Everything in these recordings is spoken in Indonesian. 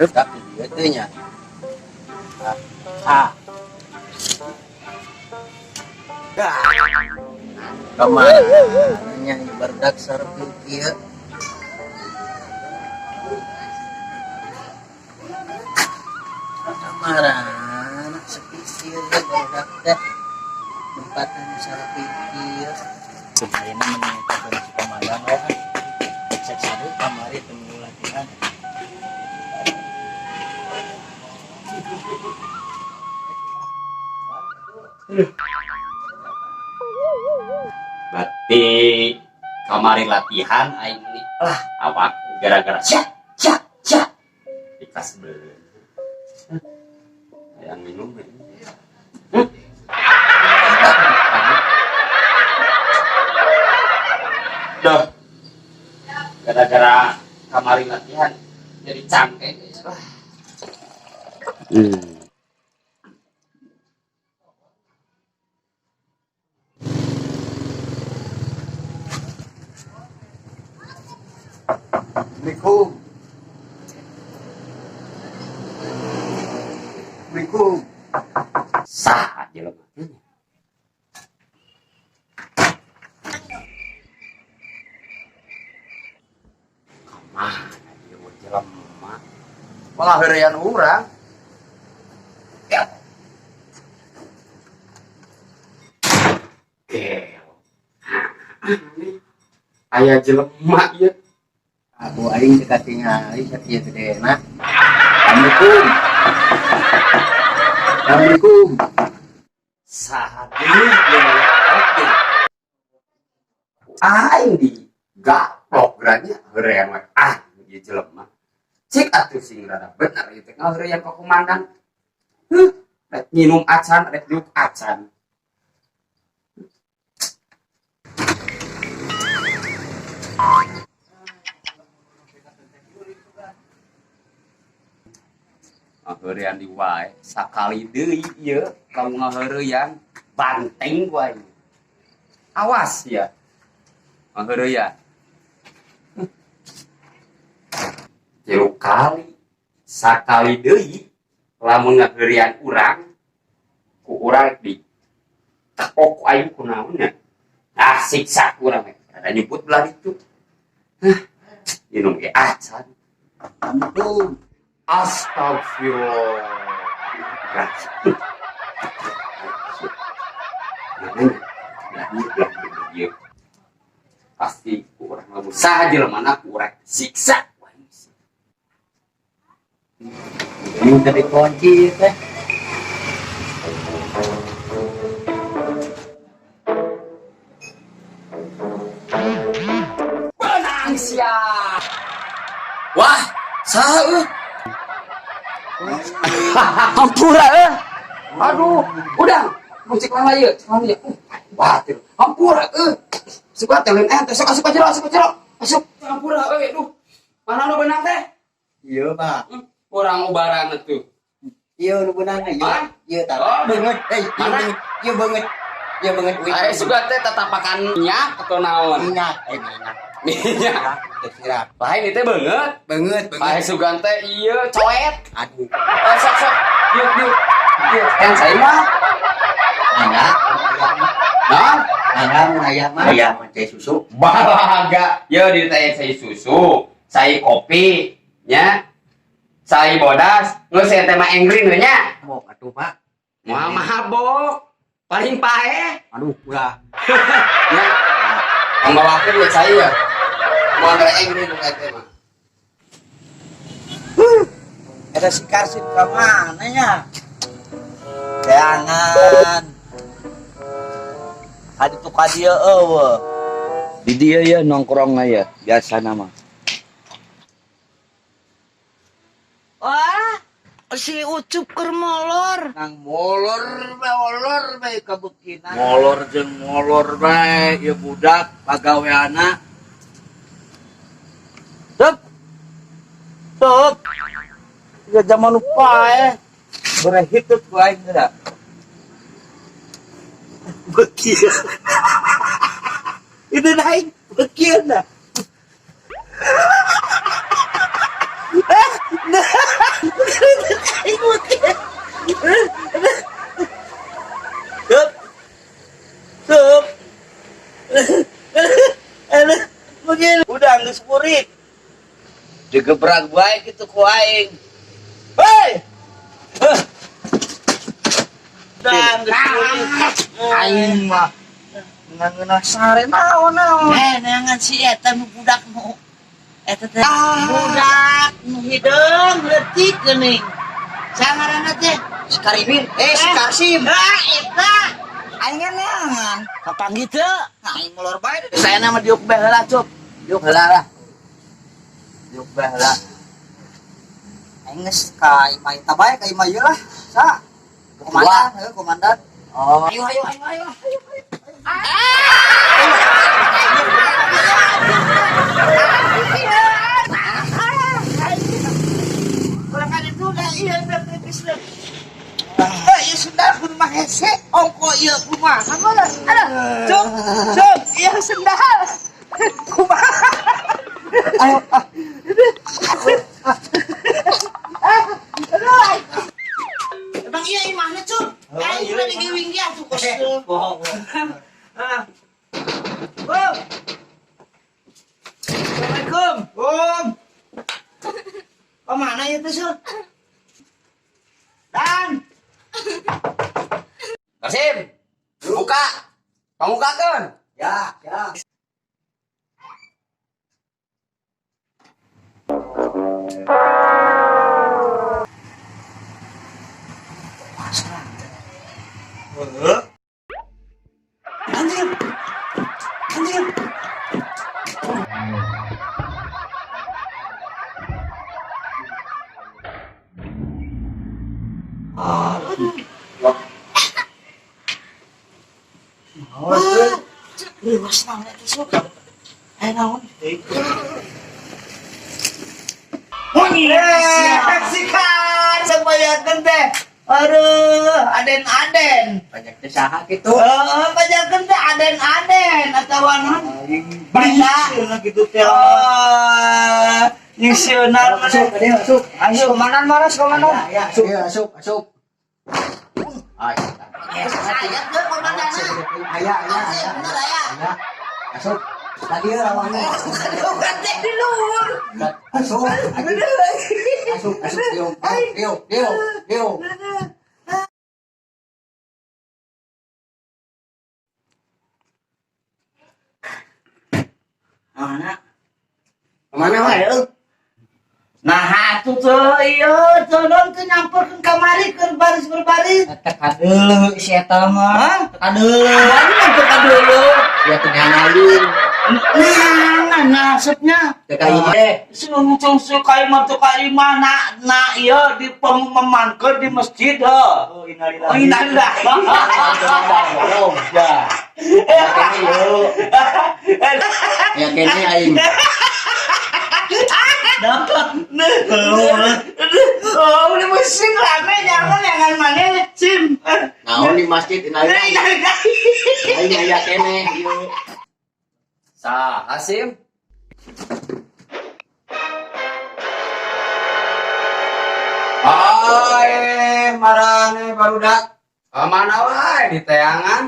tapi dia tanya ah kemana nyanyi berdak sarpi kia kemana sepisir berdak teh tempatan sarpi kia kemarin menyita kondisi komandan ya cek satu kamari temu latihan berarti kamari latihan aing ini lah apa gara-gara cak dikas beli yang minum ini Duh, gara-gara kamari latihan jadi cangkeh lah. Assalamualaikum. Assalamualaikum. Sah aja lo. Kamana dia mau jelema? Malah heurean urang. Ya. Aya jelema ieu. Aku aing dekat tingali sakieu gedena. Assalamualaikum. Assalamualaikum. Saha deui oke. Aing di gaplok geranya heurean we ieu jelema. Cik atuh sing rada bener ieu teh ngaheurean ka komandan. Rek nginum acan, rek diuk acan. Ngaheurean di wae sakali deui ieu kamu ngaheurean banteng wae. Awas ya. Ngaheurean. Tilu kali sakali deui lamun ngaheurean urang ku urang di tekok aing kunaon nya. Ah siksa urang we. Ada nyebut belah itu. Minum ge acan. Assalamualaikum. Astagfirullah. Pasti kurang lamun saja mana kurang siksa. Ini tadi kunci teh. Benang sia. Wah, saha hampura aduh udah musik lama ya batil hampura suka telen sok asup aja masuk hampura duh mana lu benang teh Iya, Pak. orang ubaran tuh Iya, nu beunang ieu. Ieu tah. Beungeut, mana? Ieu beungeut. Ieu beungeut uing. Aya suga teh tatapakannya atau naon Minyak, minyak tersirat. lain itu beungeut Beungeut. aya sugan teh ieu coet Aduh. sok yuk yang saya mah Nanya. nah Nanya mah aya teh susu. balaga ya di teh saya susu saya kopi nya saya bodas ngeus saya teh mah enggreen we nya Mok atuh, Pak. moal mabok paling paeh Aduh, ulah. nya ngombawakeun ya saya moal mere enggreen we teh mah Ada si Karsin ke mana nya? Jangan. Hadi tuh ka dieu eueuh. Di dia ya nongkrong ya biasa nama. Wah, si Ucup keur molor. Nang molor bae kabeukinan. Molor jeung molor bae ieu budak pagaweana. Stop. Ya zaman lupa berehitut ku aing geura. Bekieu. Itu naik bekieu na. geus murid. Digebrak bae kitu ku aing. Hei! Dan Aing mah ngeunah sare naon. Neangan si eta nu budak nu eta teh Budak nu hideung leutik geuning. sangaranna teh Sekarimin, Sekarsim. eta Aing neangan. kapanggih teu Aing molor bae. saya nama diuk bae heula, Cup. Diuk heula lah. Diuk bae heula. Aing geus ka imah eta bae, ka imah ieu lah. Sa. Komandan. Oh. Ayo. Kurang itu udah iya berpipis deh. Ya sudah kudu mah hese. Ongko ieu kumaha? Ada, cuk, iya sendal. Ayo. Emang iya imahnya cuk. Ayo udah digiwing dia tuh kos. Bohong. Bom. Assalamualaikum. Bom. Kemana ya tuh sur? Dan Kasim, buka. Pamukakeun. Ya. anjir. Lewas nang eta sur. Ayo naon? Saksikan sembayakeun teh. Aduh, aden-aden. Banyak teh saha kitu. Pajakeun teh aden-aden atawa naon? Beli gitu teh. Yang sional mana? Masuk. Ayo komandan maras komandan. Masuk. Ay. Saya tuh komandan. Aya. Bener aya. Masuk. Tadi lawannya. Aduh, gantek di luar. Masuk. Yuk. Mana wae lu? Nah, atuh tuh ieu tolong teu nyamperkeun kamari keur baris berbaris. Eta kadeuleu si eta mah. Kadeuleu. Mana tuh kadeuleu? Ya teh nganalin. Nah, nasibnya. Teh ka ieu teh. Sungcung sukai mah tuh kalimah na ieu dipemankeun di masjid heuh. Oh, innalillahi. Oh, inalillah. Oh, ya. Ya kene aing. Oh, ini musim rame jangan mana sim. Naon di masjid innalillahi. Aing aya kene ieu. Sa, Hasim. Hai, marane barudak. Mana wae di teangan?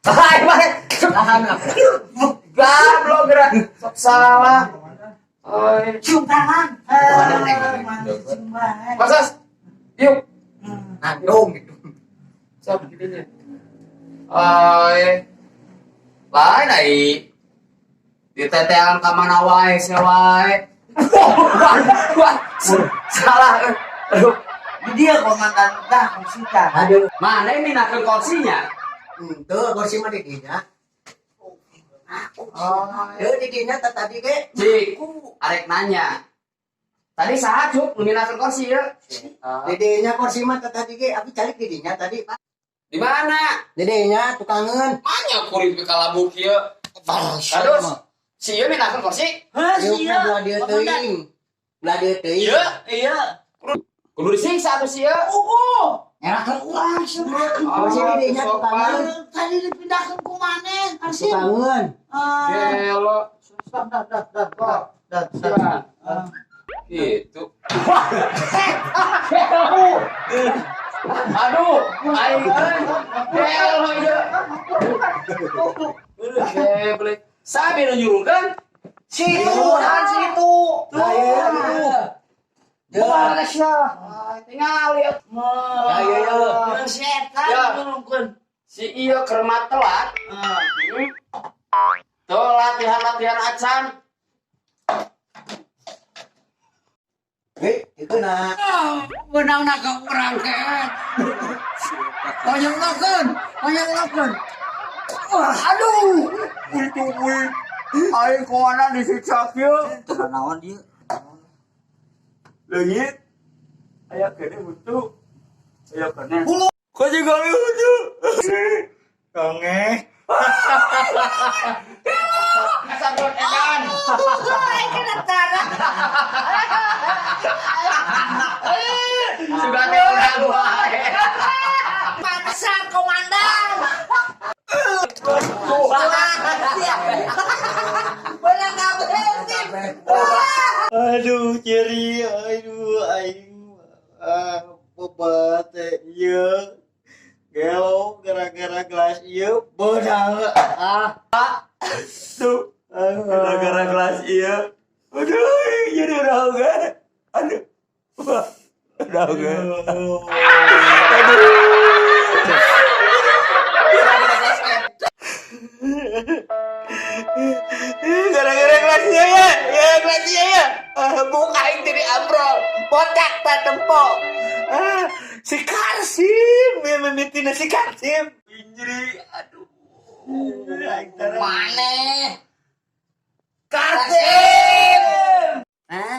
Hai, mare. Tahan apa? Gablok gerak. Sok salah. Oi, Cium tangan. Pasas. Yuk. Nandung gitu. Sok gininya. Oi. Lain ai. Di tetean ka mana wae se wae. Wah, salah. Aduh. Dia komandan dah kita. Aduh. Mana ini nakeun kursinya? Tuh kursi mah di dinya. Tuh di dinya tadi ge. Cik, arek nanya. Tadi saha cuk ngeminakeun kursi ya? Di dinya kursi mah tadi ge. Abi cari di dinya tadi. Di mana? Di dinya tukangeun. Manya kuring ke kalabuk ieu. Terus si ieu minakeun kursi? Hah, Yuk sia. belah dia teuing. Belah dia teuing. Iya. Kudu disiksa atuh si ieu. Erakeun ulah cenah. Oh, Kursi di dinya sopan. tukangeun. Tadi dipindahkan ke mana? Arsip. Tukangeun. Gelo. Siapa? Gitu. Aduh, aing gelo ieu. Geblek. Sabe nu nyurungkeun? Waras ya. Tinggal lihat. Ya ya ya. Yang setan Ya. nurungkeun. Si iya kermat telat. Tuh latihan acan. Itu na. Benang nak ka urang ke. Oyong lakeun. Aduh. Itu wih. Aing kemana disiksa kieu? Tara naon dia? Leungit. Aya kene butuh. Aya kene. Kok juga lucu? Kange. Sabun edan. Sudah diundang wae. Pantesan komandan. Benang ka berhenti. Aduh ceri, aduh aing bebat iya. Gelo gara-gara gelas iya benang tuh gara-gara gelas iya. Aduh jadi udah enggak. Aduh. Udah enggak. Gara-gara gelasnya ya, gelasnya ya. Buka yang jadi ambrol, botak tak tempo. Si Karsim, yang memitina si Karsim. Injri, aduh. Mana? Karsim. Hah?